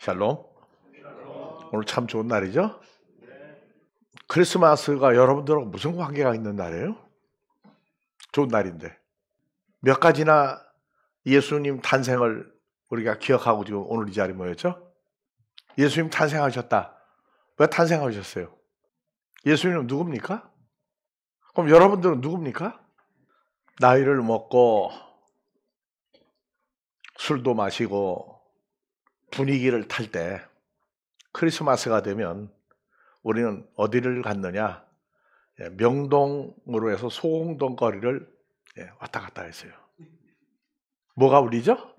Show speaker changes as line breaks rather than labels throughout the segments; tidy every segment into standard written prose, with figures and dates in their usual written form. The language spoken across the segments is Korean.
샬롬. 오늘 참 좋은 날이죠? 크리스마스가 여러분들하고 무슨 관계가 있는 날이에요? 좋은 날인데. 몇 가지나 예수님 탄생을 우리가 기억하고 지금 오늘 이 자리에 모였죠? 예수님 탄생하셨다. 왜 탄생하셨어요? 예수님은 누굽니까? 그럼 여러분들은 누굽니까? 나이를 먹고 술도 마시고 분위기를 탈 때 크리스마스가 되면 우리는 어디를 갔느냐? 명동으로 해서 소홍동 거리를 왔다 갔다 했어요. 뭐가 울리죠?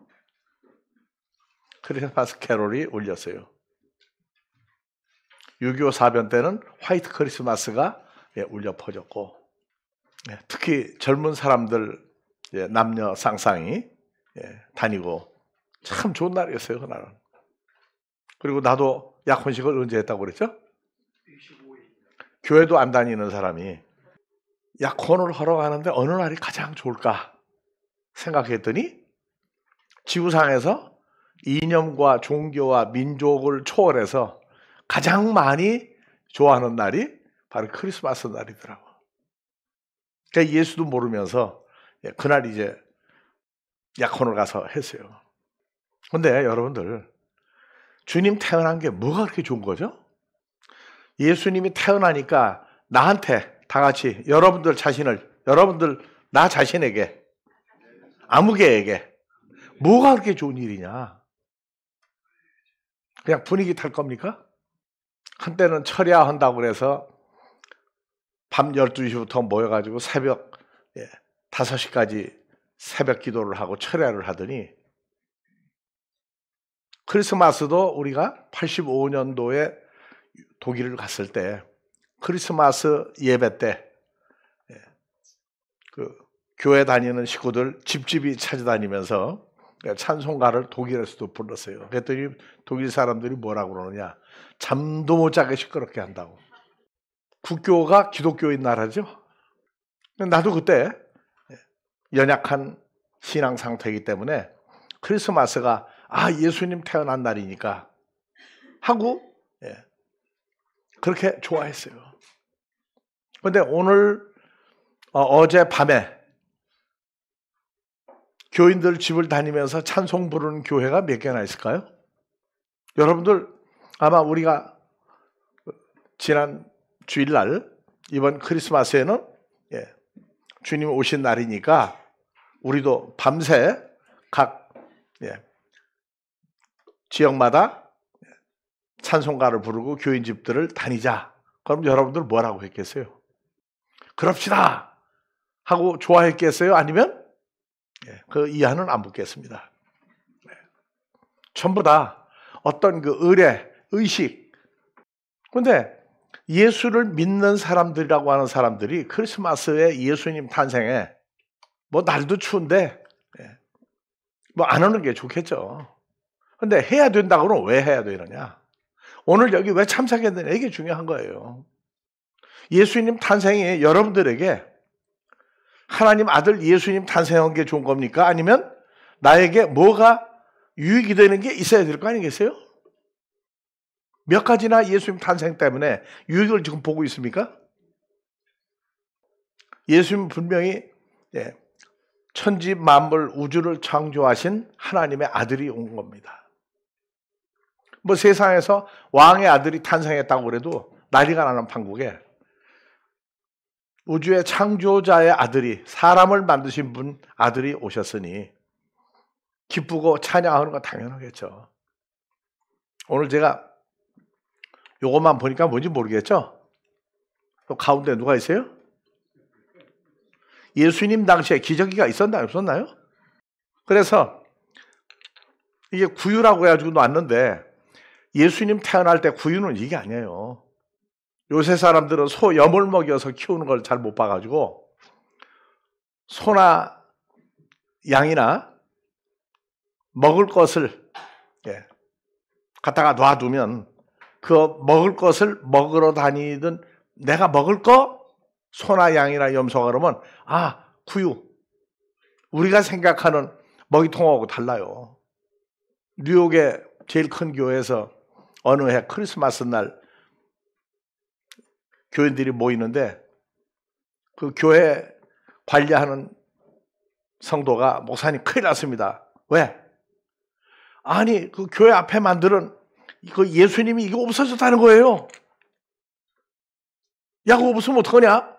크리스마스 캐롤이 울렸어요. 6.25 사변 때는 화이트 크리스마스가 울려 퍼졌고, 특히 젊은 사람들 남녀 쌍쌍이 다니고 참 좋은 날이었어요, 그날은. 그리고 나도 약혼식을 언제 했다고 그랬죠? 교회도 안 다니는 사람이 약혼을 하러 가는데 어느 날이 가장 좋을까 생각했더니 지구상에서 이념과 종교와 민족을 초월해서 가장 많이 좋아하는 날이 바로 크리스마스 날이더라고. 그러니까 예수도 모르면서 그날 이제 약혼을 가서 했어요. 근데 여러분들, 주님 태어난 게 뭐가 그렇게 좋은 거죠? 예수님이 태어나니까 나한테 다 같이 여러분들 나 자신에게, 아무개에게 뭐가 그렇게 좋은 일이냐? 그냥 분위기 탈 겁니까? 한때는 철야한다고 그래서 밤 12시부터 모여가지고 새벽 5시까지 새벽 기도를 하고 철야를 하더니, 크리스마스도 우리가 85년도에 독일을 갔을 때 크리스마스 예배 때 그 교회 다니는 식구들 집집이 찾아다니면서 찬송가를 독일에서도 불렀어요. 그랬더니 독일 사람들이 뭐라고 그러느냐? 잠도 못 자게 시끄럽게 한다고. 국교가 기독교인 나라죠. 나도 그때 연약한 신앙 상태이기 때문에 크리스마스가 예수님 태어난 날이니까 하고 그렇게 좋아했어요. 그런데 어젯밤에 교인들 집을 다니면서 찬송 부르는 교회가 몇 개나 있을까요? 여러분들 아마 우리가 지난 주일날 이번 크리스마스에는 주님 오신 날이니까 우리도 밤새 각 지역마다 찬송가를 부르고 교인 집들을 다니자. 그럼 여러분들 뭐라고 했겠어요? 그럽시다 하고 좋아했겠어요? 아니면 그 이하는 안 묻겠습니다. 전부 다 어떤 그 의식. 그런데 예수를 믿는 사람들이라고 하는 사람들이 크리스마스에 예수님 탄생에 날도 추운데 안 오는 게 좋겠죠. 근데 해야 된다고 그러면 왜 해야 되느냐? 오늘 여기 왜 참석했느냐? 이게 중요한 거예요. 예수님 탄생이 여러분들에게 하나님 아들 예수님 탄생한 게 좋은 겁니까? 아니면 나에게 뭐가 유익이 되는 게 있어야 될 거 아니겠어요? 몇 가지나 예수님 탄생 때문에 유익을 지금 보고 있습니까? 예수님 분명히 천지 만물 우주를 창조하신 하나님의 아들이 온 겁니다. 세상에서 왕의 아들이 탄생했다고 그래도 난리가 나는 판국에 우주의 창조자의 아들이, 사람을 만드신 분 아들이 오셨으니 기쁘고 찬양하는 건 당연하겠죠. 오늘 제가 요것만 보니까 뭔지 모르겠죠? 또 가운데 누가 있어요? 예수님 당시에 기저귀가 있었나요? 없었나요? 그래서 이게 구유라고 해가지고 놨는데 예수님 태어날 때 구유는 이게 아니에요. 요새 사람들은 소 염을 먹여서 키우는 걸 잘 못 봐가지고 소나 양이나 먹을 것을 갖다가 놔두면 그 먹을 것을 먹으러 다니든 내가 먹을 거 소나 양이나 염소가 그러면 구유. 우리가 생각하는 먹이통하고 달라요. 뉴욕에 제일 큰 교회에서 어느 해 크리스마스 날 교인들이 모이는데 그 교회 관리하는 성도가 목사님 큰일 났습니다. 왜? 아니 그 교회 앞에 만드는 그 예수님이 이거 없어졌다는 거예요. 야 그거 없으면 어떡하냐?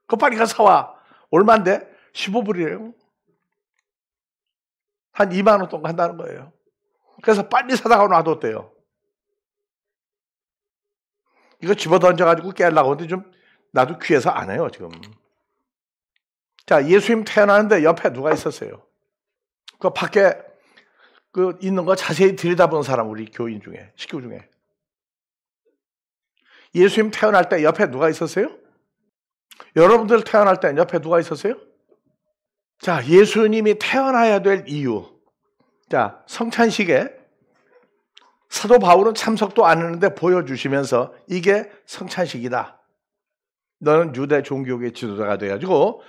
그거 빨리 가서 사와. 얼마인데? 15불이래요. 한 2만 원 동안 한다는 거예요. 그래서 빨리 사다가 놔뒀대요. 이거 집어던져가지고 깨려고 하는데 좀 나도 귀해서 안 해요 지금. 자, 예수님 태어나는데 옆에 누가 있었어요? 그 밖에 그 있는 거 자세히 들여다본 사람 우리 교인 중에 식구 중에 예수님 태어날 때 옆에 누가 있었어요? 여러분들 태어날 때 옆에 누가 있었어요? 자, 예수님이 태어나야 될 이유. 자, 성찬식에 사도 바울은 참석도 안 했는데 보여주시면서 이게 성찬식이다. 너는 유대 종교의 지도자가 돼가지고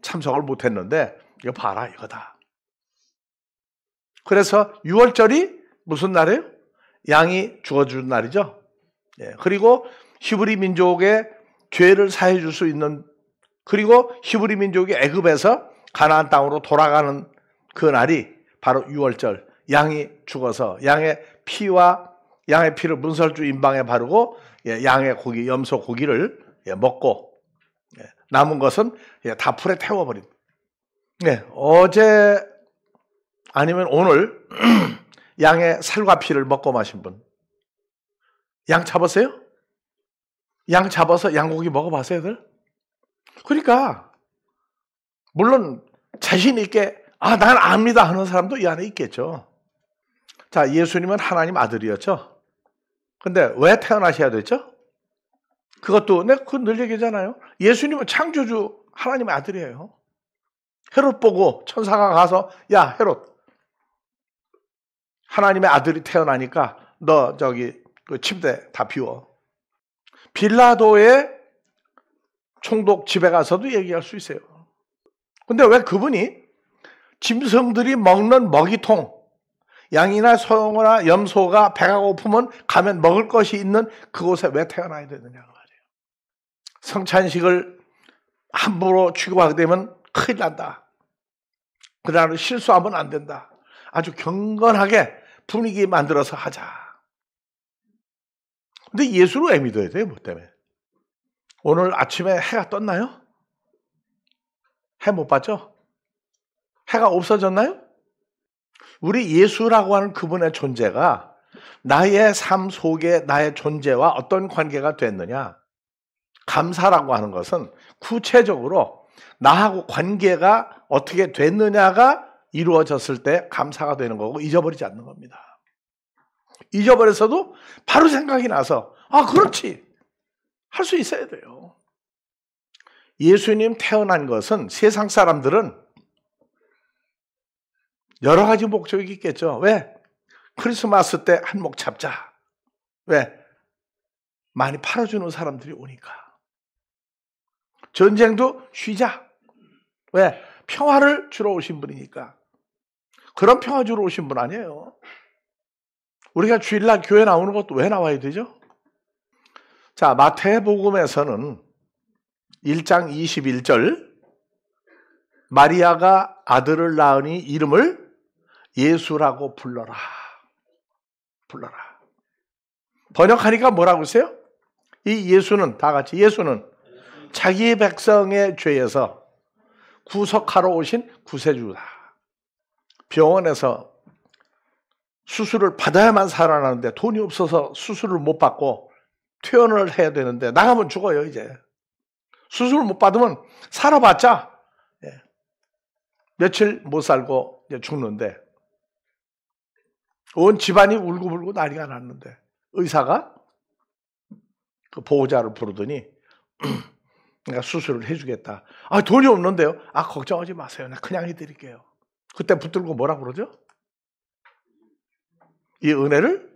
참석을 못했는데 이거 봐라 이거다. 그래서 6월절이 무슨 날이에요? 양이 죽어주는 날이죠. 그리고 히브리 민족의 죄를 사해 줄 수 있는, 그리고 히브리 민족이 애굽에서 가나안 땅으로 돌아가는 그 날이 바로 6월절. 양이 죽어서 양의 피를 문설주 임방에 바르고 양의 고기, 염소 고기를 먹고 남은 것은 다 불에 태워버린. 어제 아니면 오늘 양의 살과 피를 먹고 마신 분. 양 잡았어요? 양 잡아서 양고기 먹어봤어요들? 그러니까 물론 자신 있게 난 압니다 하는 사람도 이 안에 있겠죠. 자, 예수님은 하나님 아들이었죠. 근데 왜 태어나셔야 됐죠? 그것도 그건 늘 얘기잖아요. 예수님은 창조주 하나님의 아들이에요. 헤롯 보고 천사가 가서 야 헤롯, 하나님의 아들이 태어나니까 너 그 침대 다 비워. 빌라도의 총독 집에 가서도 얘기할 수 있어요. 근데 왜 그분이 짐승들이 먹는 먹이통, 양이나 소나 염소가 배가 고프면 가면 먹을 것이 있는 그곳에 왜 태어나야 되느냐고 말이에요. 성찬식을 함부로 취급하게 되면 큰일 난다. 그날은 실수하면 안 된다. 아주 경건하게 분위기 만들어서 하자. 근데 예수를 왜 믿어야 돼요? 뭐 때문에? 오늘 아침에 해가 떴나요? 해 못 봤죠? 해가 없어졌나요? 우리 예수라고 하는 그분의 존재가 나의 삶 속에 나의 존재와 어떤 관계가 됐느냐? 감사라고 하는 것은 구체적으로 나하고 관계가 어떻게 됐느냐가 이루어졌을 때 감사가 되는 거고 잊어버리지 않는 겁니다. 잊어버렸어도 바로 생각이 나서 그렇지 할 수 있어야 돼요. 예수님 태어난 것은 세상 사람들은 여러 가지 목적이 있겠죠. 왜? 크리스마스 때 한몫 잡자. 왜? 많이 팔아주는 사람들이 오니까. 전쟁도 쉬자. 왜? 평화를 주러 오신 분이니까. 그런 평화 주러 오신 분 아니에요. 우리가 주일날 교회 나오는 것도 왜 나와야 되죠? 자, 마태복음에서는 1장 21절 마리아가 아들을 낳으니 이름을 예수라고 불러라. 번역하니까 뭐라고 했어요? 이 예수는 다 같이 예수는 자기 백성의 죄에서 구속하러 오신 구세주다. 병원에서 수술을 받아야만 살아나는데 돈이 없어서 수술을 못 받고 퇴원을 해야 되는데 나가면 죽어요 이제. 수술을 못 받으면 살아봤자 며칠 못 살고 이제 죽는데 온 집안이 울고불고 난리가 났는데 의사가 그 보호자를 부르더니 내가 수술을 해주겠다. 돈이 없는데요. 걱정하지 마세요. 나 그냥 해드릴게요. 그때 붙들고 뭐라고 그러죠? 이 은혜를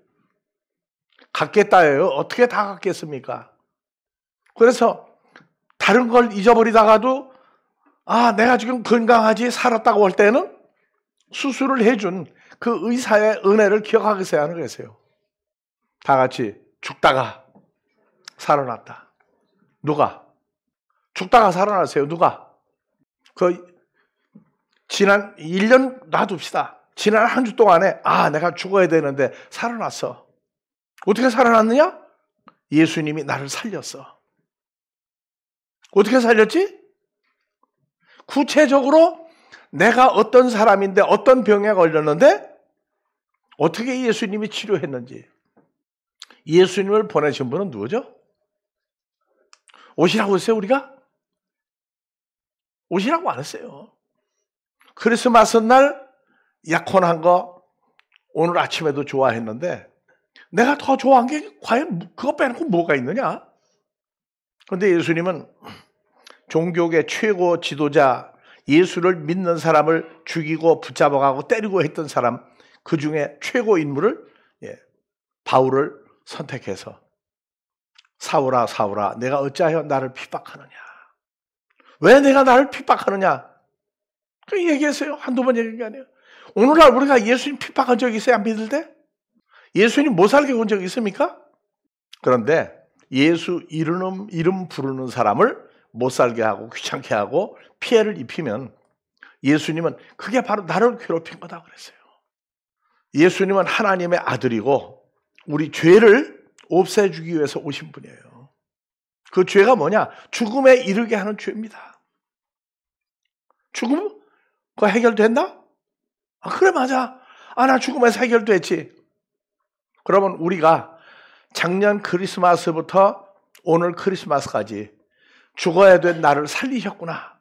갖겠다예요. 어떻게 다 갖겠습니까? 그래서 다른 걸 잊어버리다가도 내가 지금 건강하지 살았다고 할 때는 수술을 해준 그 의사의 은혜를 기억하겠어야 하는 거였어요. 다 같이 죽다가 살아났다. 누가? 죽다가 살아났어요. 누가? 지난 1년 놔둡시다. 지난 한 주 동안에 내가 죽어야 되는데 살아났어. 어떻게 살아났느냐? 예수님이 나를 살렸어. 어떻게 살렸지? 구체적으로 내가 어떤 사람인데 어떤 병에 걸렸는데 어떻게 예수님이 치료했는지. 예수님을 보내신 분은 누구죠? 오시라고 했어요, 우리가? 오시라고 안 했어요. 크리스마스 날 약혼한 거 오늘 아침에도 좋아했는데 내가 더 좋아한 게 과연 그거 빼놓고 뭐가 있느냐? 그런데 예수님은 종교계 최고 지도자, 예수를 믿는 사람을 죽이고 붙잡아가고 때리고 했던 사람, 그 중에 최고 인물을 바울을 선택해서 사울아 사울아 내가 어찌하여 나를 핍박하느냐? 왜 내가 나를 핍박하느냐? 그 얘기했어요. 한두 번 얘기한 게 아니에요. 오늘날 우리가 예수님 핍박한 적이 있어요? 안 믿을 때? 예수님 못 살게 온 적이 있습니까? 그런데 예수 이름 부르는 사람을 못 살게 하고 귀찮게 하고 피해를 입히면 예수님은 그게 바로 나를 괴롭힌 거다 그랬어요. 예수님은 하나님의 아들이고 우리 죄를 없애주기 위해서 오신 분이에요. 그 죄가 뭐냐? 죽음에 이르게 하는 죄입니다. 죽음? 그거 해결됐나? 그래 맞아. 나 죽음에서 해결됐지. 그러면 우리가 작년 크리스마스부터 오늘 크리스마스까지 죽어야 된 나를 살리셨구나.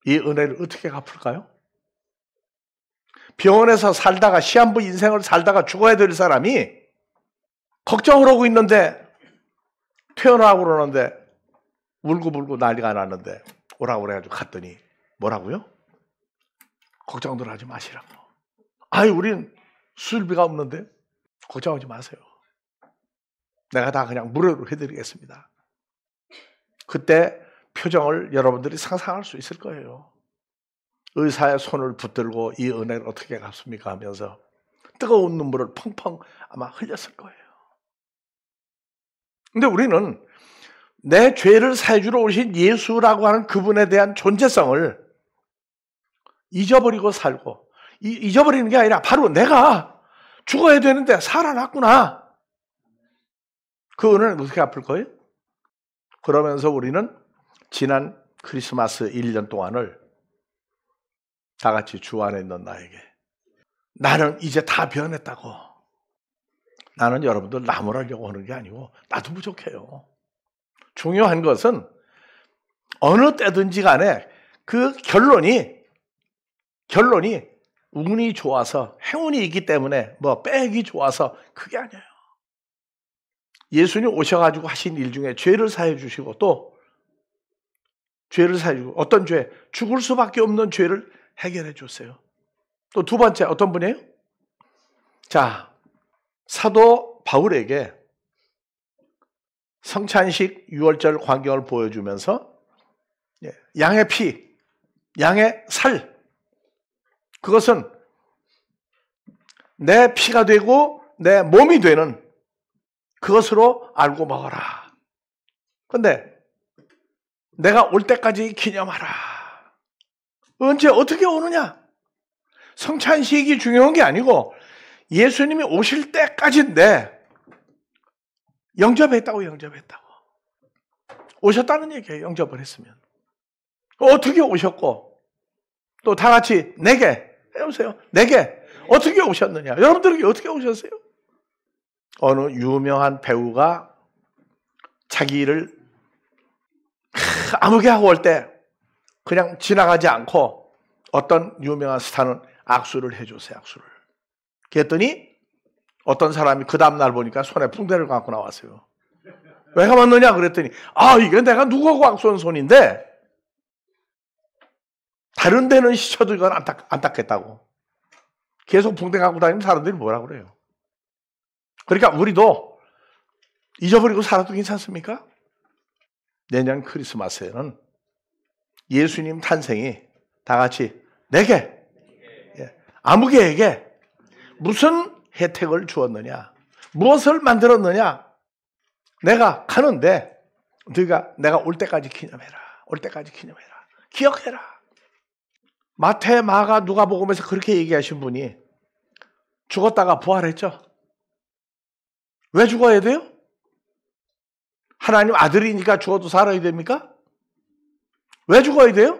이 은혜를 어떻게 갚을까요? 병원에서 살다가 시한부 인생을 살다가 죽어야 될 사람이 걱정을 하고 있는데 퇴원하고 그러는데 울고불고 난리가 났는데 오라고 그래가지고 갔더니 뭐라고요? 걱정들 하지 마시라고. 우린 수술비가 없는데 걱정하지 마세요. 내가 다 그냥 무료로 해드리겠습니다. 그때 표정을 여러분들이 상상할 수 있을 거예요. 의사의 손을 붙들고 이 은혜를 어떻게 갚습니까 하면서 뜨거운 눈물을 펑펑 아마 흘렸을 거예요. 근데 우리는 내 죄를 사해주러 오신 예수라고 하는 그분에 대한 존재성을 잊어버리고 살고, 잊어버리는 게 아니라 바로 내가 죽어야 되는데 살아났구나. 그 은혜는 어떻게 갚을 거예요? 그러면서 우리는 지난 크리스마스 1년 동안을 다 같이 주 안에 있는 나에게 나는 이제 다 변했다고. 나는 여러분들 나무라려고 하는 게 아니고 나도 부족해요. 중요한 것은 어느 때든지 간에 그 결론이 운이 좋아서 행운이 있기 때문에 빼기 좋아서 그게 아니에요. 예수님 오셔가지고 하신 일 중에 죄를 사해 주시고 또 죄를 사해 주고 어떤 죄? 죽을 수밖에 없는 죄를 해결해 줬어요. 또 두 번째 어떤 분이에요? 자, 사도 바울에게 성찬식 6월절 광경을 보여주면서 양의 피, 양의 살, 그것은 내 피가 되고 내 몸이 되는 그것으로 알고 먹어라. 그런데 내가 올 때까지 기념하라. 언제 어떻게 오느냐? 성찬식이 중요한 게 아니고 예수님이 오실 때까지인데 영접했다고. 오셨다는 얘기예요. 영접을 했으면. 어떻게 오셨고 또 다 같이 내게 해보세요. 내게 어떻게 오셨느냐? 여러분들에게 어떻게 오셨어요? 어느 유명한 배우가 자기 일을 아무개 하고 올 때 그냥 지나가지 않고 어떤 유명한 스타는 악수를 해줬어요. 악수를. 그랬더니 어떤 사람이 그 다음날 보니까 손에 붕대를 갖고 나왔어요. 왜 가봤느냐 그랬더니 이게 내가 누구하고 악수한 손인데 다른 데는 시쳐도 이건 안 닦겠다고. 계속 붕대 갖고 다니면 사람들이 뭐라 그래요. 그러니까 우리도 잊어버리고 살아도 괜찮습니까? 내년 크리스마스에는 예수님 탄생이 다 같이 내게, 아무개에게 무슨 혜택을 주었느냐? 무엇을 만들었느냐? 내가 가는데 내가 올 때까지 기념해라. 올 때까지 기념해라. 기억해라. 마태, 마가, 누가복음에서 그렇게 얘기하신 분이 죽었다가 부활했죠. 왜 죽어야 돼요? 하나님 아들이니까 죽어도 살아야 됩니까? 왜 죽어야 돼요?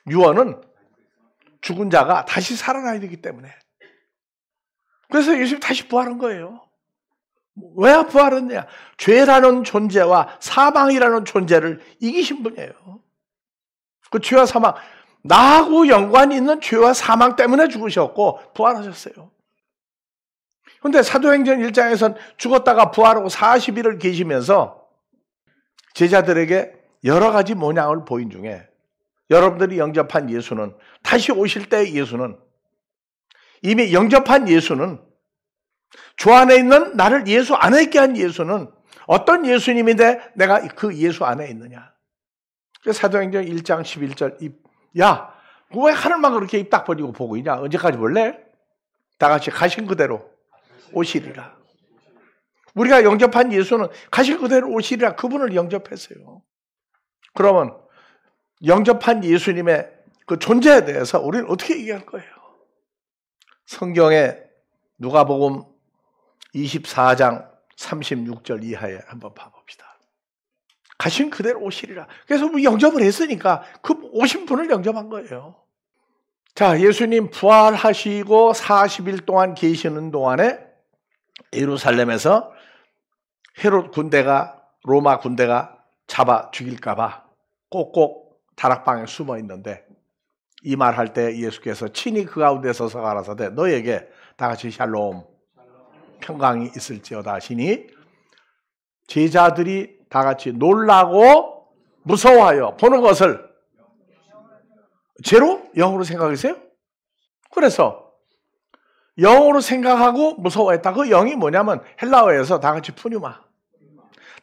유언은 죽은 자가 다시 살아나야 되기 때문에. 그래서 예수님이 다시 부활한 거예요. 왜 부활했냐? 죄라는 존재와 사망이라는 존재를 이기신 분이에요. 그 죄와 사망, 나하고 연관이 있는 죄와 사망 때문에 죽으셨고 부활하셨어요. 그런데 사도행전 1장에서는 죽었다가 부활하고 40일을 계시면서 제자들에게 여러 가지 모양을 보인 중에 여러분들이 영접한 예수는, 다시 오실 때 예수는, 이미 영접한 예수는, 주 안에 있는 나를 예수 안에 있게 한 예수는 어떤 예수님인데 내가 그 예수 안에 있느냐. 사도행전 1장 11절, 야, 왜 하늘만 그렇게 입 딱 벌리고 보고 있냐? 언제까지 볼래? 다 같이 가신 그대로 오시리라. 우리가 영접한 예수는 가신 그대로 오시리라. 그분을 영접했어요. 그러면 영접한 예수님의 그 존재에 대해서 우리는 어떻게 얘기할 거예요? 성경에 누가복음 24장 36절 이하에 한번 봐봅시다. 가신 그대로 오시리라. 그래서 우리 영접을 했으니까 그 오신 분을 영접한 거예요. 자, 예수님 부활하시고 40일 동안 계시는 동안에 예루살렘에서 헤롯 군대가, 로마 군대가 잡아 죽일까 봐 꼭꼭 다락방에 숨어 있는데, 이 말할 때 예수께서 친히 그 가운데 서서 가라사대 너에게 다 같이 샬롬 평강이 있을지어다 하시니 제자들이 다 같이 놀라고 무서워하여 보는 것을 죄로 영으로 생각하세요? 그래서 영으로 생각하고 무서워했다. 그 영이 뭐냐면 헬라어에서 다 같이 푸뉴마,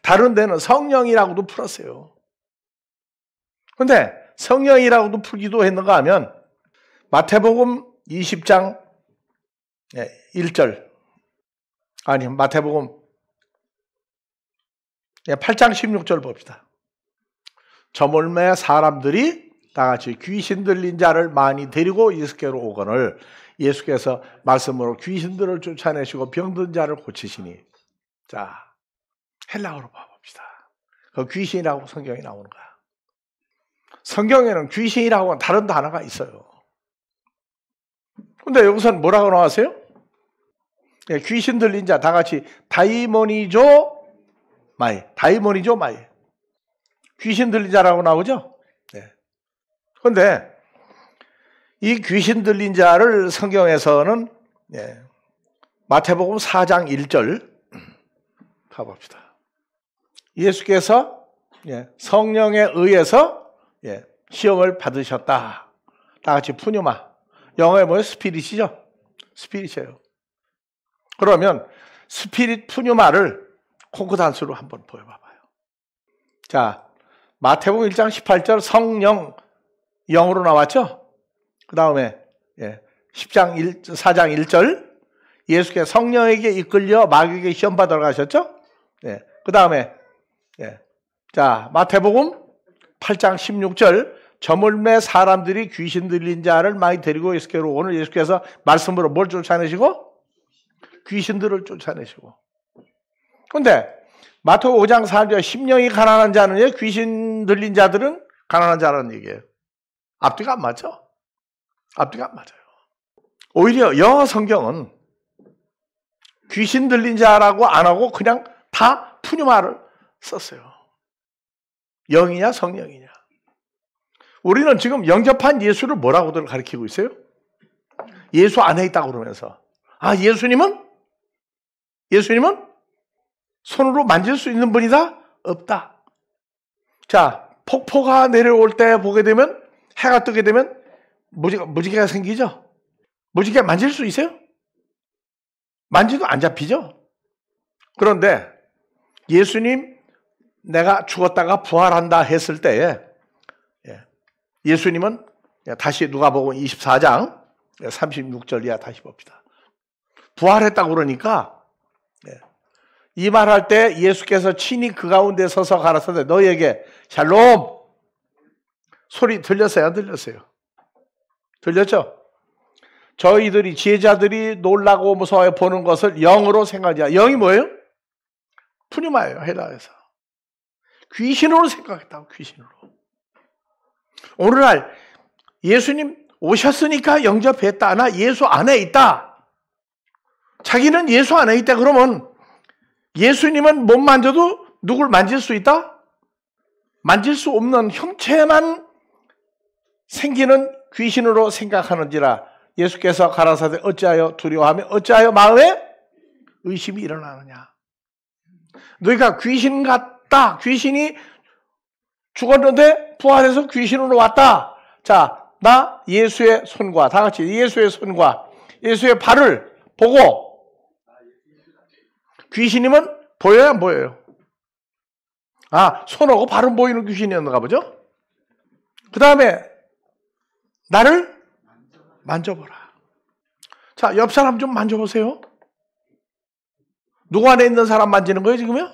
다른 데는 성령이라고도 풀었어요. 그런데 성령이라고도 풀기도 했는가 하면 마태복음 20장 1절, 아니 마태복음 8장 16절 봅시다. 저물매 사람들이 다 같이 귀신 들린 자를 많이 데리고 예수께로 오거늘 예수께서 말씀으로 귀신들을 쫓아내시고 병든 자를 고치시니. 자, 헬라어로 봐봅시다. 그 귀신이라고 성경에 나오는 거야. 성경에는 귀신이라고 다른 단어가 있어요. 근데 여기서는 뭐라고 나왔어요? 귀신 들린 자 다 같이 다이모니조 마이, 다이모니조 마이. 귀신 들린 자라고 나오죠? 네. 그런데 이 귀신 들린 자를 성경에서는 마태복음 4장 1절 가봅시다. 예수께서 성령에 의해서 시험을 받으셨다. 다 같이 푸뉴마. 영어에 뭐예요? 스피릿이죠? 스피릿이에요. 그러면 스피릿 푸뉴마를 콩코단수로 한번 보여봐봐요. 자, 마태복음 1장 18절 성령, 영으로 나왔죠? 그 다음에 4장 1절 예수께서 성령에게 이끌려 마귀에게 시험 받으러 가셨죠? 그 다음에 자, 마태복음 8장 16절 저물매 사람들이 귀신 들린 자를 많이 데리고 예수께로 오늘 예수께서 말씀으로 뭘 쫓아내시고? 귀신들을 쫓아내시고. 그런데 마태복음 5장 4절 심령이 가난한 자는 귀신 들린 자들은 가난한 자라는 얘기예요. 앞뒤가 안 맞죠? 앞뒤가 안 맞아요. 오히려 영어 성경은 귀신 들린 자라고 안 하고 그냥 다 푸뉴마를 썼어요. 영이냐 성령이냐. 우리는 지금 영접한 예수를 뭐라고들 가르치고 있어요? 예수 안에 있다고 그러면서. 아, 예수님은 손으로 만질 수 있는 분이다? 없다. 자, 폭포가 내려올 때 보게 되면, 해가 뜨게 되면 무지개가 생기죠? 무지개 만질 수 있어요? 만지도 안 잡히죠? 그런데 예수님 내가 죽었다가 부활한다 했을 때에 예수님은 다시 누가복음 24장 36절 이하 다시 봅시다. 부활했다고 그러니까 이 말할 때 예수께서 친히 그 가운데 서서 가라사대 너희에게 샬롬 소리 들렸어요? 안 들렸어요? 들렸죠? 저희들이 제자들이 놀라고 무서워해 보는 것을 영으로 생각하지. 영이 뭐예요? 푸뉴마예요. 헬라에서. 귀신으로 생각했다고. 귀신으로. 오늘날 예수님 오셨으니까 영접했다. 나 예수 안에 있다. 자기는 예수 안에 있다. 그러면 예수님은 못 만져도 누굴 만질 수 있다? 만질 수 없는 형체만 생기는 귀신으로 생각하는지라 예수께서 가라사대 어찌하여 두려워하며 어찌하여 마음에 의심이 일어나느냐. 너희가 귀신 같다. 귀신이 죽었는데 부활해서 귀신으로 왔다. 자, 나 예수의 손과 다 같이 예수의 손과 예수의 발을 보고 귀신이면 보여야 안 보여요? 아, 손하고 발은 보이는 귀신이었는가 보죠? 그 다음에 나를 만져보라. 자, 옆 사람 좀 만져보세요. 누구 안에 있는 사람 만지는 거예요, 지금요?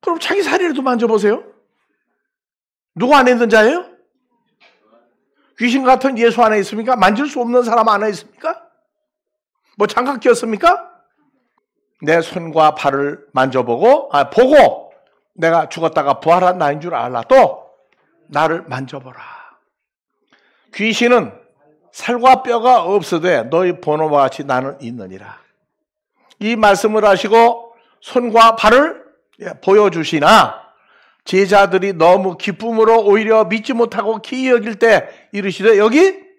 그럼 자기 살이라도 만져보세요. 누구 안에 있는 자예요? 귀신 같은 예수 안에 있습니까? 만질 수 없는 사람 안에 있습니까? 뭐 장갑 끼었습니까? 내 손과 발을 만져보고, 보고 내가 죽었다가 부활한 나인 줄 알라. 또 나를 만져보라. 귀신은 살과 뼈가 없으되 너희 본호와 같이 나는 있느니라. 이 말씀을 하시고 손과 발을 보여주시나 제자들이 너무 기쁨으로 오히려 믿지 못하고 기이 여길 때 이르시되 여기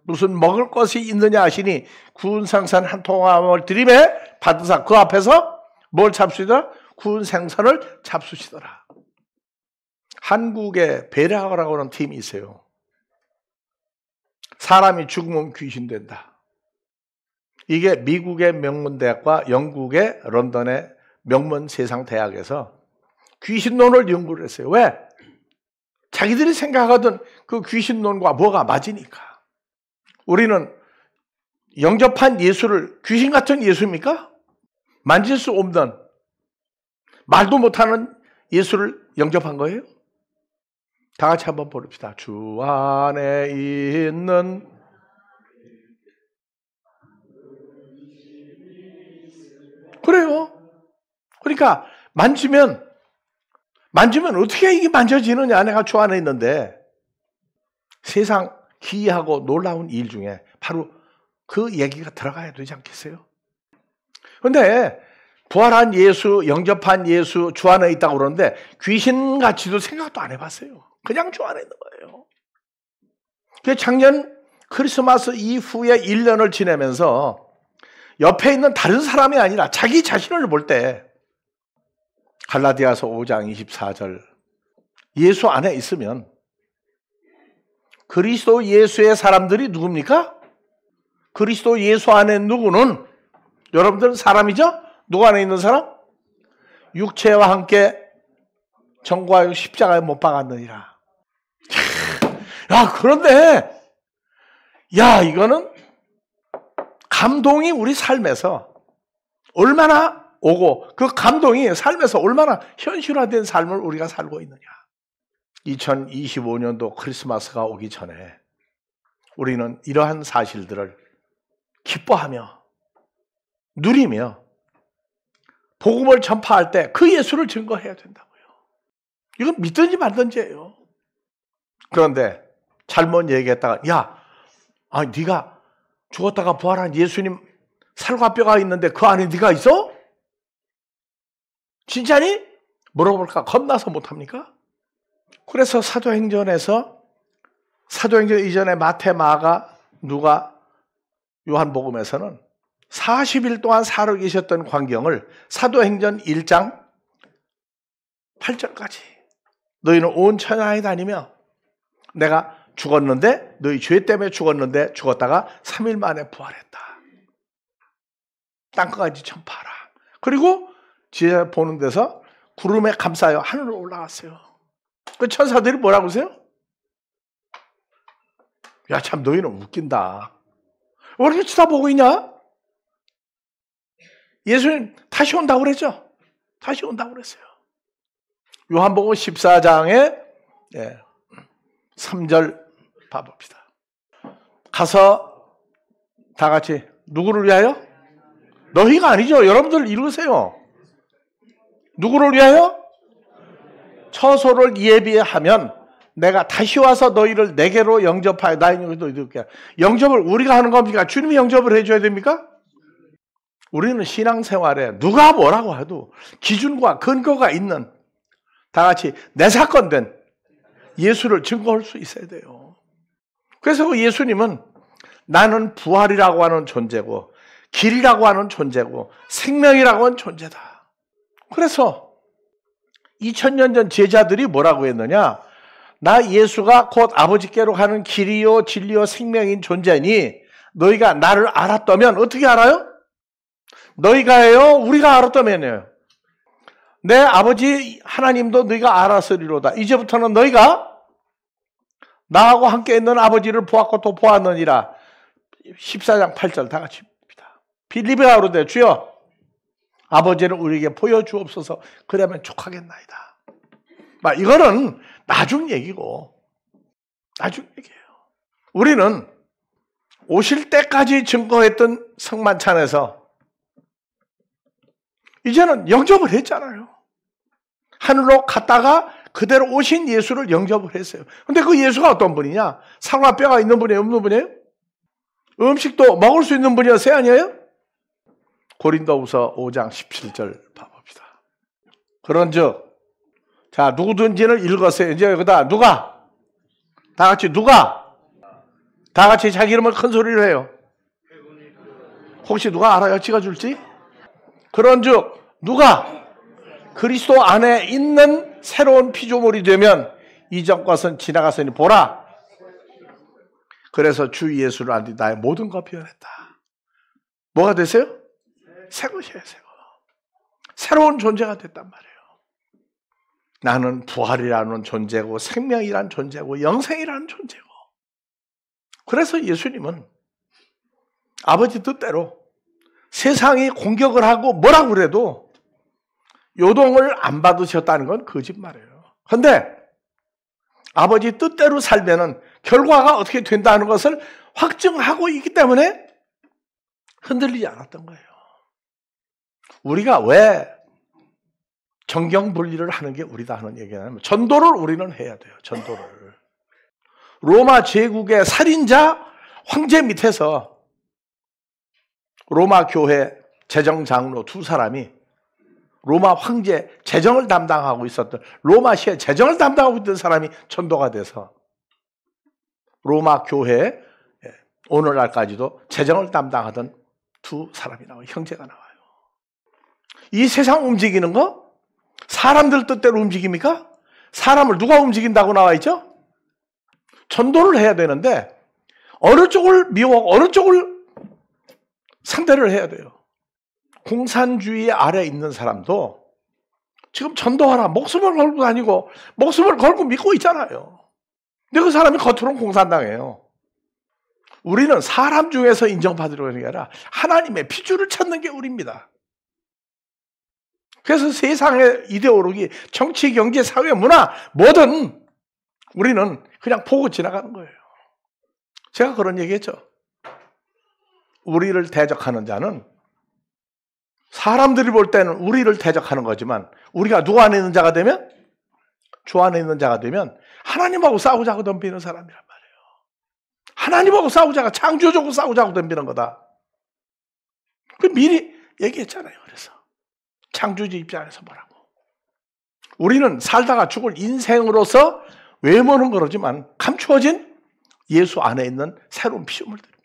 무슨 먹을 것이 있느냐 하시니 구운 생선 한 통함을 들이매 받으사 그 앞에서 뭘 잡수시더라? 구운 생선을 잡수시더라. 한국에 베라라고 하는 팀이 있어요. 사람이 죽으면 귀신 된다. 이게 미국의 명문대학과 영국의 런던의 명문 세상 대학에서 귀신론을 연구를 했어요. 왜? 자기들이 생각하던 그 귀신론과 뭐가 맞으니까. 우리는 영접한 예수를 귀신 같은 예수입니까? 만질 수 없는 말도 못하는 예수를 영접한 거예요? 다 같이 한번 부릅시다. 주 안에 있는 그래요. 그러니까 만지면 어떻게 이게 만져지느냐. 내가 주 안에 있는데 세상 기이하고 놀라운 일 중에 바로 그 얘기가 들어가야 되지 않겠어요? 그런데 부활한 예수, 영접한 예수 주 안에 있다고 그러는데 귀신같이도 생각도 안 해봤어요. 그냥 주 안에 있는 거예요. 작년 크리스마스 이후에 1년을 지내면서 옆에 있는 다른 사람이 아니라 자기 자신을 볼 때 갈라디아서 5장 24절 예수 안에 있으면 그리스도 예수의 사람들이 누굽니까? 그리스도 예수 안에 누구는 여러분들은 사람이죠? 누구 안에 있는 사람? 육체와 함께 정과하여 십자가에 못 박았느니라. 야, 그런데 이거는 감동이 우리 삶에서 얼마나 오고 그 감동이 삶에서 얼마나 현실화된 삶을 우리가 살고 있느냐. 2025년도 크리스마스가 오기 전에 우리는 이러한 사실들을 기뻐하며 누리며 복음을 전파할 때 그 예수를 증거해야 된다고요. 이건 믿든지 말든지예요. 그런데 잘못 얘기했다가 네가 죽었다가 부활한 예수님 살과 뼈가 있는데 그 안에 네가 있어? 진짜니? 물어볼까 겁나서 못합니까? 그래서 사도행전 이전에 마태, 마가, 누가, 요한복음에서는 40일 동안 살아 계셨던 광경을 사도행전 1장 8절까지 너희는 온 천하에 다니며 내가 죽었는데 너희 죄 때문에 죽었는데 죽었다가 3일 만에 부활했다. 땅끝까지 전파하라. 그리고 지하 보는 데서 구름에 감싸여 하늘로 올라갔어요. 그 천사들이 뭐라고 하세요? 야, 참 너희는 웃긴다. 왜 이렇게 쳐다보고 있냐? 예수님 다시 온다고 그랬죠? 다시 온다고 그랬어요. 요한복음 14장에 3절 봐봅시다. 가서 다 같이 누구를 위하여? 너희가 아니죠. 여러분들 읽으세요. 누구를 위하여? 처소를 예비하면 내가 다시 와서 너희를 내게로 영접하여 나의 영접을 우리가 하는 겁니까? 주님이 영접을 해줘야 됩니까? 우리는 신앙생활에 누가 뭐라고 해도 기준과 근거가 있는 다 같이 내 사건 된 예수를 증거할 수 있어야 돼요. 그래서 그 예수님은 나는 부활이라고 하는 존재고 길이라고 하는 존재고 생명이라고 하는 존재다. 그래서 2000년 전 제자들이 뭐라고 했느냐? 나 예수가 곧 아버지께로 가는 길이요 진리요 생명인 존재니 너희가 나를 알았다면 어떻게 알아요? 너희가 해요? 우리가 알았다면요. 내 아버지 하나님도 너희가 알았으리로다. 이제부터는 너희가 나하고 함께 있는 아버지를 보았고 또 보았느니라. 14장 8절 다 같이 봅니다. 빌립에 가로되 주여 아버지를 우리에게 보여주옵소서. 그러면 족하겠나이다. 이거는 나중 얘기고 나중 얘기예요. 우리는 오실 때까지 증거했던 성만찬에서 이제는 영접을 했잖아요. 하늘로 갔다가 그대로 오신 예수를 영접을 했어요. 근데 그 예수가 어떤 분이냐? 살과 뼈가 있는 분이에요? 없는 분이에요? 음식도 먹을 수 있는 분이었어요? 아니에요? 고린도후서 5장 17절 봐봅시다. 그런즉 자 누구든지를 읽었어요. 이제 여기다 누가? 다 같이 누가? 다 같이 자기 이름을 큰 소리로 해요. 혹시 누가 알아요? 찍어줄지? 그런즉 누가 그리스도 안에 있는 새로운 피조물이 되면 이전 것은 지나갔으니 보라. 그래서 주 예수를 안 뒤 나의 모든 것 변했다. 뭐가 됐어요? 새 것이에요. 새 것. 새로운 존재가 됐단 말이에요. 나는 부활이라는 존재고 생명이라는 존재고 영생이라는 존재고. 그래서 예수님은 아버지 뜻대로 세상이 공격을 하고 뭐라고 그래도 요동을 안 받으셨다는 건 거짓말이에요. 그런데 아버지 뜻대로 살면은 결과가 어떻게 된다는 것을 확증하고 있기 때문에 흔들리지 않았던 거예요. 우리가 왜 정경분리를 하는 게 우리다 하는 얘기냐면 전도를 우리는 해야 돼요. 전도를. 로마 제국의 살인자 황제 밑에서 로마 교회 재정장로 두 사람이 로마 황제 재정을 담당하고 있었던 로마시의 재정을 담당하고 있던 사람이 전도가 돼서 로마 교회 오늘날까지도 재정을 담당하던 두 사람이 나와요. 형제가 나와요. 이 세상 움직이는 거 사람들 뜻대로 움직입니까? 사람을 누가 움직인다고 나와 있죠? 전도를 해야 되는데 어느 쪽을 미워하고 어느 쪽을 상대를 해야 돼요. 공산주의 아래 있는 사람도 지금 전도하라 목숨을 걸고 다니고 목숨을 걸고 믿고 있잖아요. 근데 그 사람이 겉으로는 공산당이에요. 우리는 사람 중에서 인정받으려고 하는 게 아니라 하나님의 피줄을 찾는 게 우리입니다. 그래서 세상의 이데올로기, 정치, 경제, 사회, 문화 뭐든 우리는 그냥 보고 지나가는 거예요. 제가 그런 얘기했죠. 우리를 대적하는 자는 사람들이 볼 때는 우리를 대적하는 거지만 우리가 누구 안에 있는 자가 되면 주 안에 있는 자가 되면 하나님하고 싸우자고 덤비는 사람이란 말이에요. 하나님하고 싸우자고 창조주하고 싸우자고 덤비는 거다. 그 미리 얘기했잖아요. 그래서 창조주 입장에서 뭐라고. 우리는 살다가 죽을 인생으로서 외모는 그러지만 감추어진 예수 안에 있는 새로운 피조물들입니다.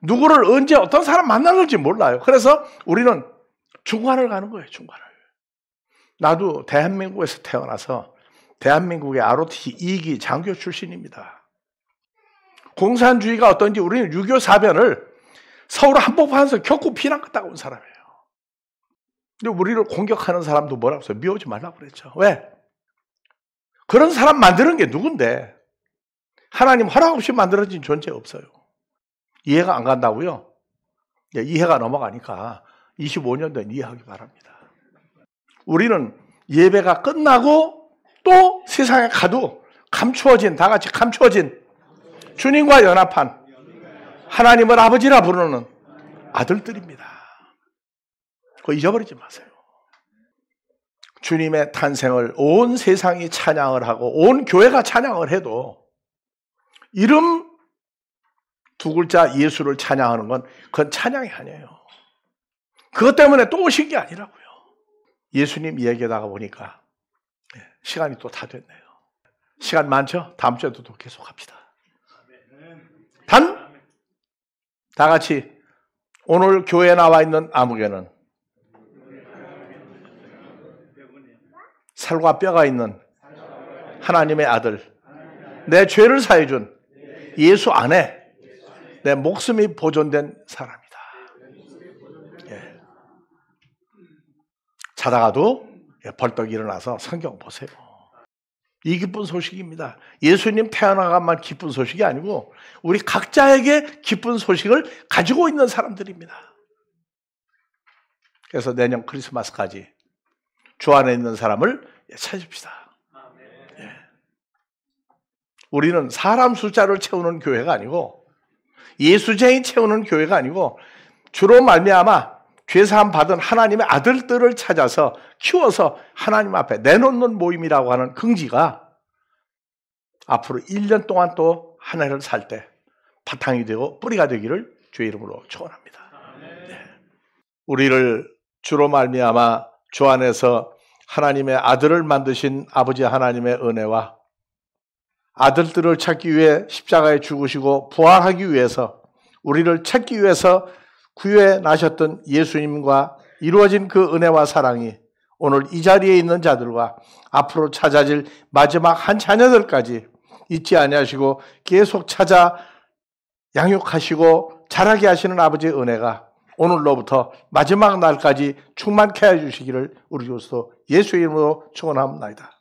누구를 언제 어떤 사람 만나는지 몰라요. 그래서 우리는 중간을 가는 거예요. 중간을. 나도 대한민국에서 태어나서 대한민국의 ROTC 2기 장교 출신입니다. 공산주의가 어떤지 우리는 6.25 사변을 서울 한복판에서 겪고 피난 갔다가 온 사람이에요. 근데 우리를 공격하는 사람도 뭐라고 했어요? 미워하지 말라고 그랬죠. 왜? 그런 사람 만드는 게 누군데? 하나님 허락 없이 만들어진 존재 없어요. 이해가 안 간다고요? 이해가 넘어가니까 25년 된 이해하기 바랍니다. 우리는 예배가 끝나고 또 세상에 가도 감추어진, 다 같이 감추어진 주님과 연합한 하나님을 아버지라 부르는 아들들입니다. 그거 잊어버리지 마세요. 주님의 탄생을 온 세상이 찬양을 하고 온 교회가 찬양을 해도 이름 두 글자 예수를 찬양하는 건 그건 찬양이 아니에요. 그것 때문에 또 오신 게 아니라고요. 예수님 얘기하다가 보니까 시간이 또 다 됐네요. 시간 많죠? 다음 주에도 또 계속 합시다. 다 같이 오늘 교회에 나와 있는 아무개는 살과 뼈가 있는 하나님의 아들, 내 죄를 사해준 예수 안에 내 목숨이 보존된 사람이다. 예. 자다가도 벌떡 일어나서 성경 보세요. 이 기쁜 소식입니다. 예수님 태어나가만 기쁜 소식이 아니고 우리 각자에게 기쁜 소식을 가지고 있는 사람들입니다. 그래서 내년 크리스마스까지 주 안에 있는 사람을 찾읍시다. 예. 우리는 사람 숫자를 채우는 교회가 아니고 예수쟁이 채우는 교회가 아니고 주로 말미암아 죄사함 받은 하나님의 아들들을 찾아서 키워서 하나님 앞에 내놓는 모임이라고 하는 긍지가 앞으로 1년 동안 또 한 해를 살 때 바탕이 되고 뿌리가 되기를 주의 이름으로 축원합니다. 네. 우리를 주로 말미암아 주 안에서 하나님의 아들을 만드신 아버지 하나님의 은혜와 아들들을 찾기 위해 십자가에 죽으시고 부활하기 위해서 우리를 찾기 위해서 구유에 나셨던 예수님과 이루어진 그 은혜와 사랑이 오늘 이 자리에 있는 자들과 앞으로 찾아질 마지막 한 자녀들까지 잊지 아니하시고 계속 찾아 양육하시고 자라게 하시는 아버지의 은혜가 오늘로부터 마지막 날까지 충만케 해주시기를 우리 주소 예수의 이름으로 축원합니다.